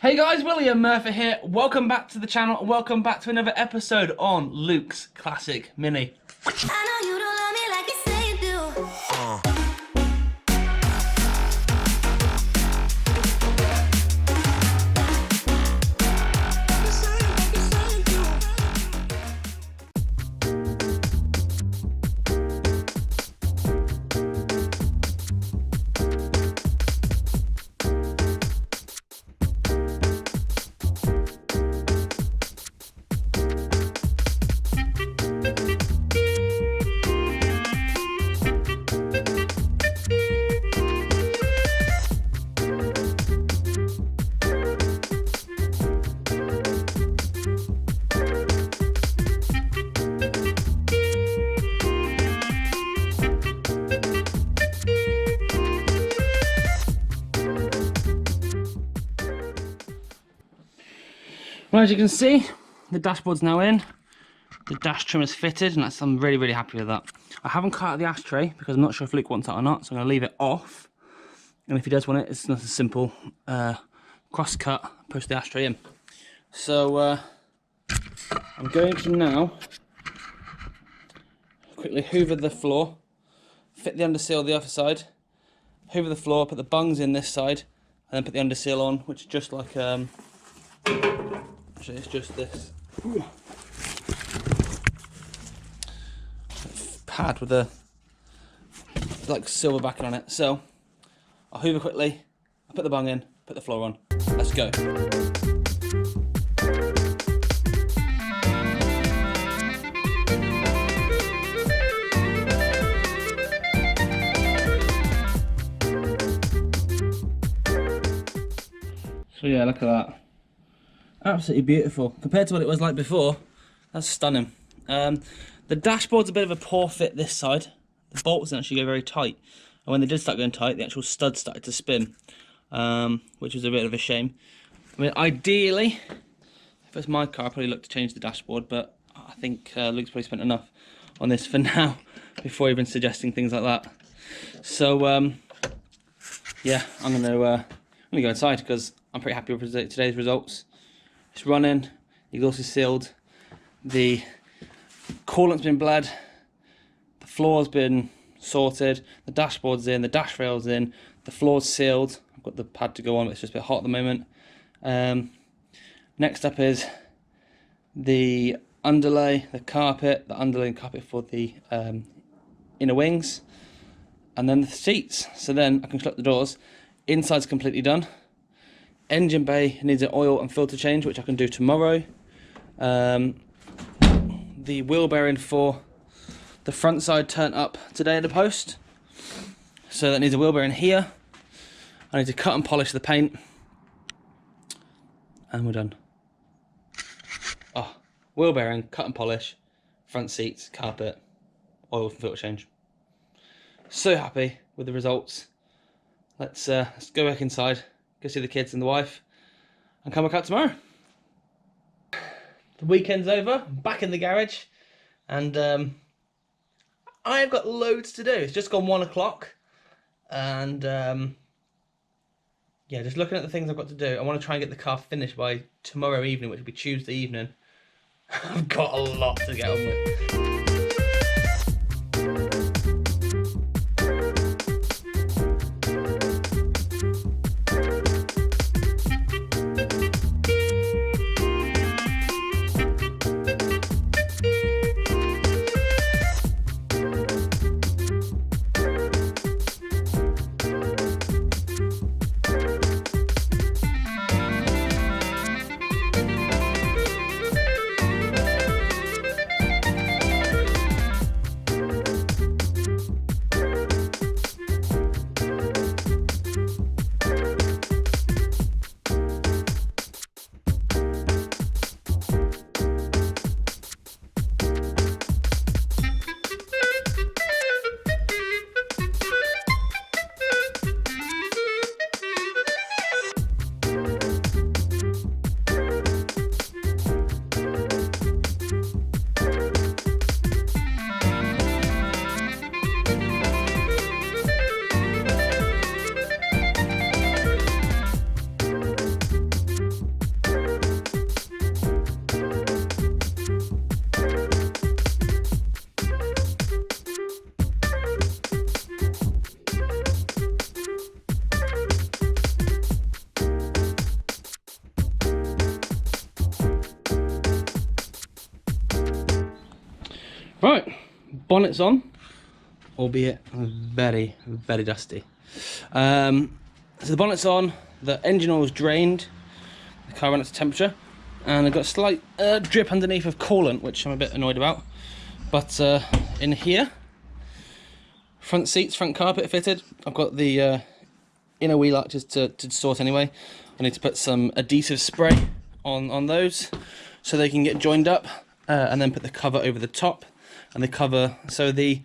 Hey guys, William Murfitt here. Welcome back to the channel. Welcome back to another episode on Luke's Classic Mini. I know you don't love me like you say you do. Well, as you can see, the dashboard's now in. The dash trim is fitted, and I'm really happy with that. I haven't cut out the ashtray because I'm not sure if Luke wants that or not, so I'm going to leave it off. And if he does want it, it's not a simple cross cut, push the ashtray in. So I'm going to now quickly hoover the floor, fit the underseal the other side, hoover the floor, put the bungs in this side, and then put the underseal on, which is just like actually, it's just this pad with a like silver backing on it. So I'll hoover quickly, I'll put the bung in, put the floor on. Let's go. So yeah, look at that. Absolutely beautiful. Compared to what it was like before, that's stunning. The dashboard's a bit of a poor fit this side. The bolts didn't actually go very tight. And when they did start going tight, the actual studs started to spin, which was a bit of a shame. I mean, ideally, if it was my car, I'd probably look to change the dashboard, but I think Luke's probably spent enough on this for now, before even suggesting things like that. So, yeah, I'm gonna go inside because I'm pretty happy with today's results. It's running, the exhaust is sealed, the coolant's been bled, the floor's been sorted, the dashboard's in, the dash rail's in, the floor's sealed. I've got the pad to go on, but it's just a bit hot at the moment. Next up is the underlay, the carpet, the underlay and carpet for the inner wings, and then the seats. So then I can shut the doors. Inside's completely done. Engine bay needs an oil and filter change, which I can do tomorrow. The wheel bearing for the front side turned up today at the post, so that needs a wheel bearing here. I need to cut and polish the paint, and we're done. Oh, wheel bearing, cut and polish, front seats, carpet, oil and filter change. So happy with the results. Let's go back inside, go see the kids and the wife, and come back out tomorrow. The weekend's over, I'm back in the garage, and I've got loads to do. It's just gone 1 o'clock, and yeah, just looking at the things I've got to do. I want to try and get the car finished by tomorrow evening, which will be Tuesday evening. I've got a lot to get on with. Right, bonnet's on, albeit very, very dusty. So the bonnet's on, the engine oil is drained, the car went up to temperature, and I've got a slight drip underneath of coolant, which I'm a bit annoyed about. But in here, front seats, front carpet fitted. I've got the inner wheel arches to sort anyway. I need to put some adhesive spray on those so they can get joined up, and then put the cover over the top. And the cover, so I'm trying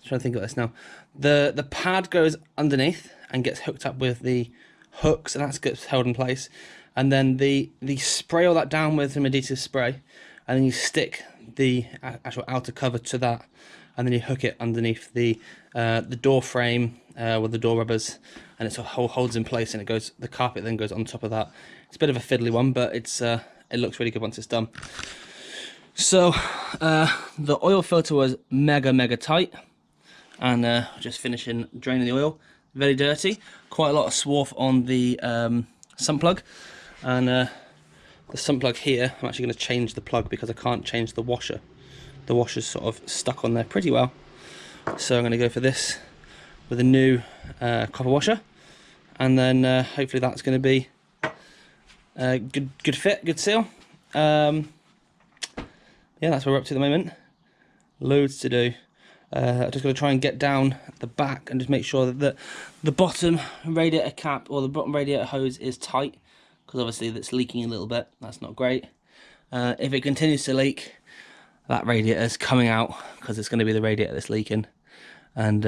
to think of this now. The pad goes underneath and gets hooked up with the hooks, and that gets held in place. And then the spray all that down with some adhesive spray, and then you stick the actual outer cover to that, and then you hook it underneath the door frame with the door rubbers, and it sort of holds in place, and it goes. The carpet then goes on top of that. It's a bit of a fiddly one, but it looks really good once it's done. So the oil filter was mega tight, and just finishing draining the oil. Very dirty, quite a lot of swarf on the sump plug, and the sump plug here, I'm actually going to change the plug because I can't change the washer. The washer's sort of stuck on there pretty well, so I'm going to go for this with a new copper washer, and then hopefully that's going to be good fit, good seal. Yeah, that's where we're up to at the moment. Loads to do. I'm just going to try and get down the back and just make sure that the bottom radiator cap or the bottom radiator hose is tight, because obviously that's leaking a little bit. That's not great. If it continues to leak, that radiator is coming out, because it's going to be the radiator that's leaking. And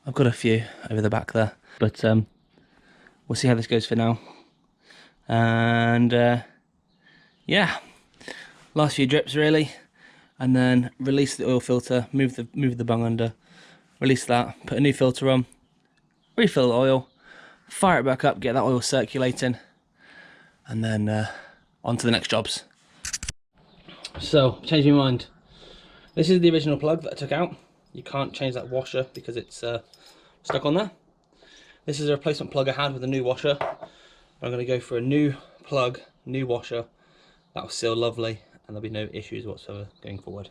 I've got a few over the back there, but we'll see how this goes for now. And yeah, last few drips really, and then release the oil filter, move the bung under, release that, put a new filter on, refill the oil, fire it back up, get that oil circulating, and then on to the next jobs. So, changed my mind. This is the original plug that I took out. You can't change that washer because it's stuck on there. This is a replacement plug I had with a new washer. I'm going to go for a new plug, new washer. That will seal lovely, and there'll be no issues whatsoever going forward.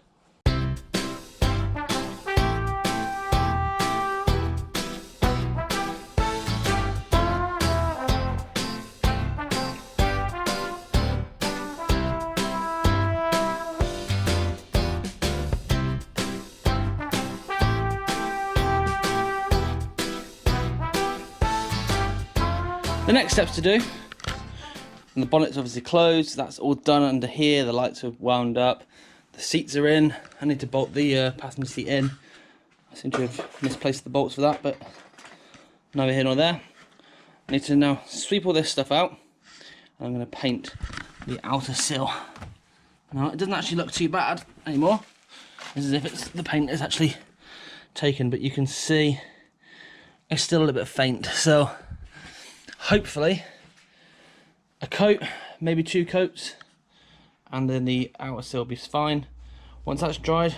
The next steps to do, and the bonnet's obviously closed, that's all done under here, the lights are wound up, the seats are in. I need to bolt the passenger seat in. I seem to have misplaced the bolts for that, but neither here nor there. I need to now sweep all this stuff out, and I'm going to paint the outer sill. Now, it doesn't actually look too bad anymore. It's as if the paint is actually taken, but you can see it's still a little bit faint, so hopefully a coat, maybe 2 coats, and then the outer sill will be fine. Once that's dried,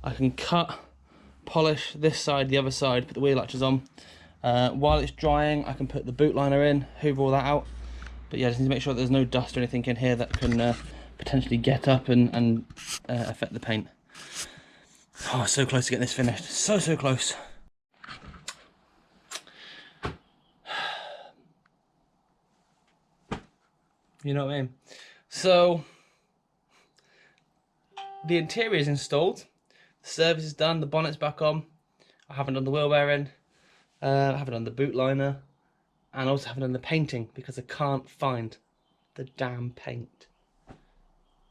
I can cut, polish this side, the other side, put the wheel arches on. While it's drying, I can put the boot liner in, hoover all that out. But yeah, I just need to make sure that there's no dust or anything in here that can potentially get up and affect the paint. Oh, so close to getting this finished. So close. You know what I mean? So, the interior is installed, the service is done, the bonnet's back on. I haven't done the wheel bearing, I haven't done the boot liner, and I also haven't done the painting because I can't find the damn paint.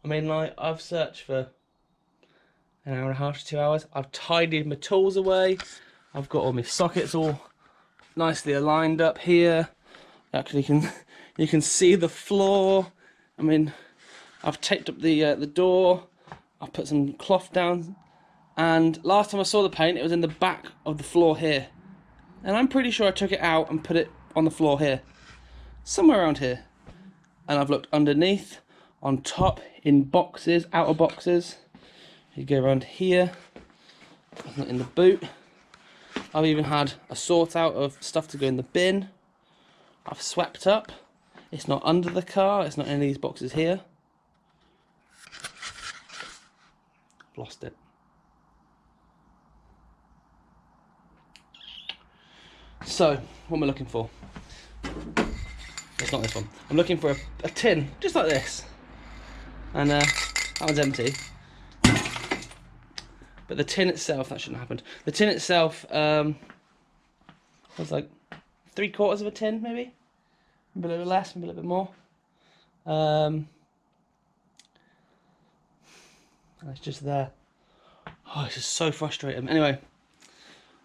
I mean, like, I've searched for an hour and a half to 2 hours. I've tidied my tools away. I've got all my sockets all nicely aligned up here. Actually, you can see the floor. I mean, I've taped up the door. I've put some cloth down, and last time I saw the paint, it was in the back of the floor here, and I'm pretty sure I took it out and put it on the floor here, somewhere around here. And I've looked underneath, on top, in boxes, outer boxes. You go around here, not in the boot. I've even had a sort out of stuff to go in the bin. I've swept up. It's not under the car, it's not in any of these boxes here. I've lost it. So, what am I looking for? It's not this one. I'm looking for a tin, just like this. And that one's empty. But the tin itself, that shouldn't have happened. The tin itself was like 3/4 of a tin, maybe? Maybe a little less, maybe a little bit more. And it's just there. Oh, it's just so frustrating. Anyway,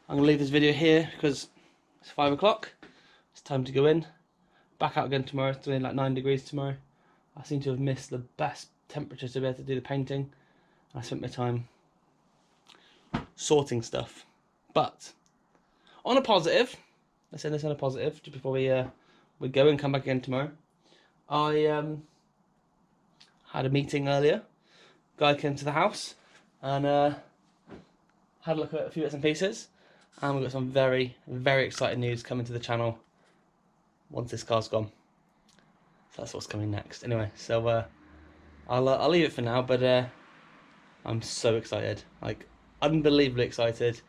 I'm going to leave this video here because it's 5 o'clock. It's time to go in. Back out again tomorrow. It's doing like 9 degrees tomorrow. I seem to have missed the best temperature to be able to do the painting. I spent my time sorting stuff. But on a positive, let's end this on a positive just before we go and come back again tomorrow. I had a meeting earlier. Guy came to the house and had a look at a few bits and pieces, and we've got some very, very exciting news coming to the channel once this car's gone. So that's what's coming next. Anyway, so I'll leave it for now, but I'm so excited, like unbelievably excited.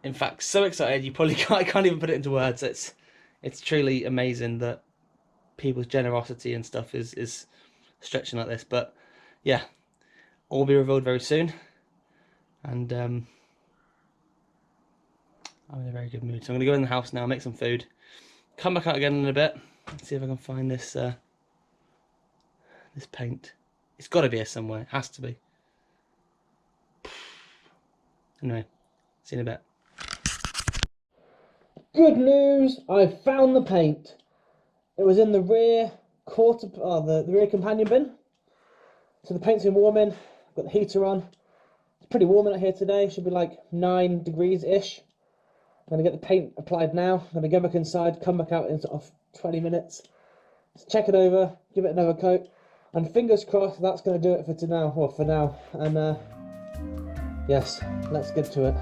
In fact, so excited you probably I can't even put it into words. It's truly amazing that people's generosity and stuff is stretching like this. But yeah, all will be revealed very soon, and I'm in a very good mood. So I'm going to go in the house now, make some food, come back out again in a bit, and see if I can find this this paint. It's got to be here somewhere. It has to be. Anyway, see you in a bit. Good news! I found the paint. It was in the rear the rear companion bin. So the paint's been warming. I've got the heater on. It's pretty warm out here today. It should be like 9 degrees-ish. I'm going to get the paint applied now. I'm going to go back inside, come back out in sort of 20 minutes. Let's check it over, give it another coat. And fingers crossed that's going to do it for now. Well, for now. And yes, let's get to it.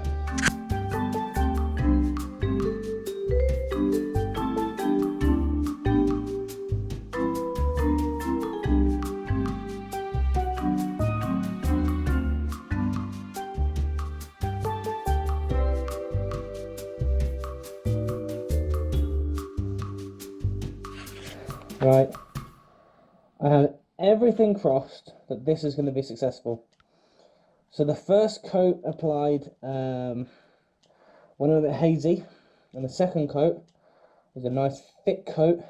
Right, I have everything crossed that this is going to be successful. So the first coat applied went a bit hazy, and the second coat is a nice thick coat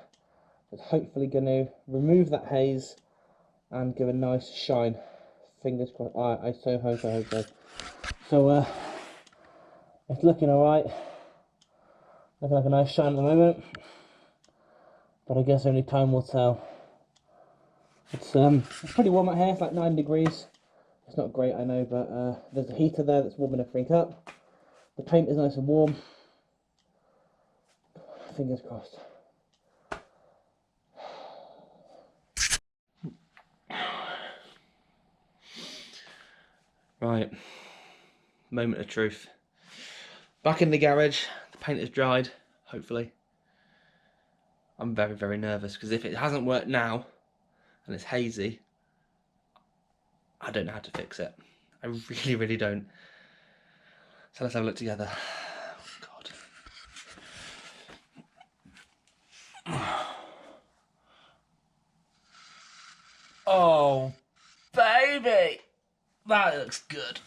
that's hopefully going to remove that haze and give a nice shine. Fingers crossed. I so hope so. So it's looking alright. Looking like a nice shine at the moment. But I guess only time will tell. It's pretty warm out here, it's like 9 degrees. It's not great, I know, but there's a heater there that's warming everything up. The paint is nice and warm. Fingers crossed. Right, moment of truth. Back in the garage, the paint is dried, hopefully. I'm very, very nervous because if it hasn't worked now and it's hazy, I don't know how to fix it. I really, really don't. So let's have a look together. Oh, God. Oh, baby. That looks good.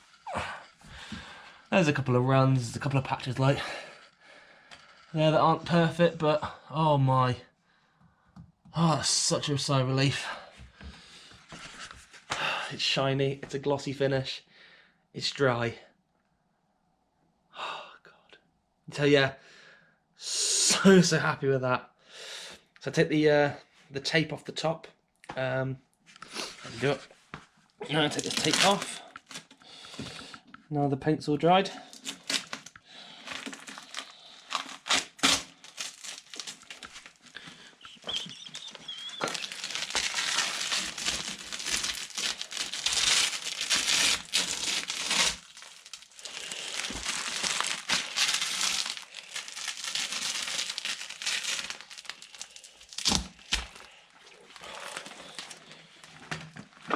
There's a couple of runs, there's a couple of patches like there that aren't perfect, but oh my. Oh, that's such a sigh of relief. It's shiny, it's a glossy finish, it's dry. Oh God. So yeah, so happy with that. So I take the tape off the top. Let me do it. Now I take this tape off. Now the paint's all dried.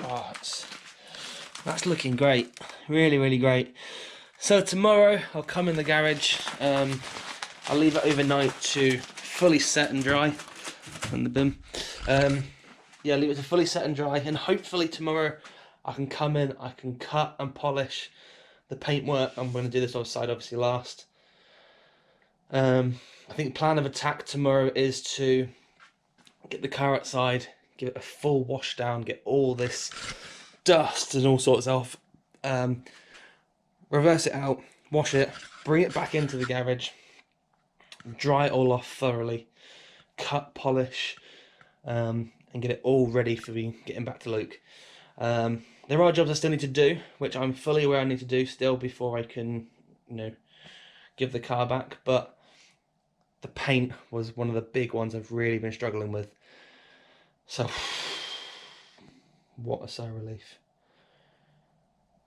Oh, That's looking great. Really, really great. So tomorrow I'll come in the garage. I'll leave it overnight to fully set and dry from the bin. Yeah, leave it to fully set and dry, and hopefully tomorrow I can come in, I can cut and polish the paintwork. I'm going to do this other side obviously last. I think the plan of attack tomorrow is to get the car outside, give it a full wash down, get all this dust and all sorts off, reverse it out, wash it, bring it back into the garage, dry it all off thoroughly, cut, polish, and get it all ready for me getting back to Luke. There are jobs I still need to do, which I'm fully aware I need to do still before I can, give the car back, but the paint was one of the big ones I've really been struggling with. So, what a sigh of relief.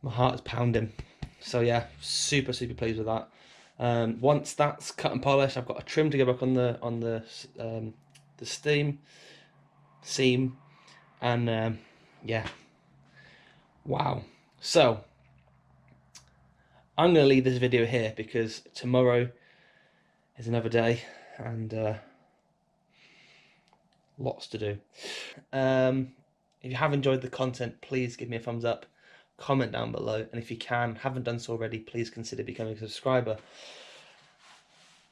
My heart is pounding. So yeah, super, super pleased with that. Once that's cut and polished, I've got a trim to go back on the seam, and yeah, wow. So I'm going to leave this video here because tomorrow is another day, and lots to do. If you have enjoyed the content, please give me a thumbs up, comment down below, and if you haven't done so already, please consider becoming a subscriber.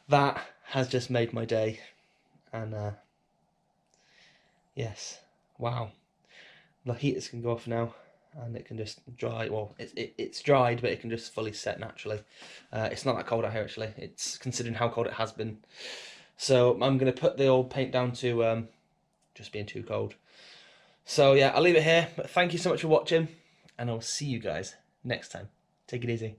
That has just made my day, and yes, wow. The heaters can go off now, and it can just dry. Well, it's dried, but it can just fully set naturally. It's not that cold out here actually. It's considering how cold it has been. So I'm going to put the old paint down to just being too cold. So yeah, I'll leave it here, but thank you so much for watching, and I'll see you guys next time. Take it easy.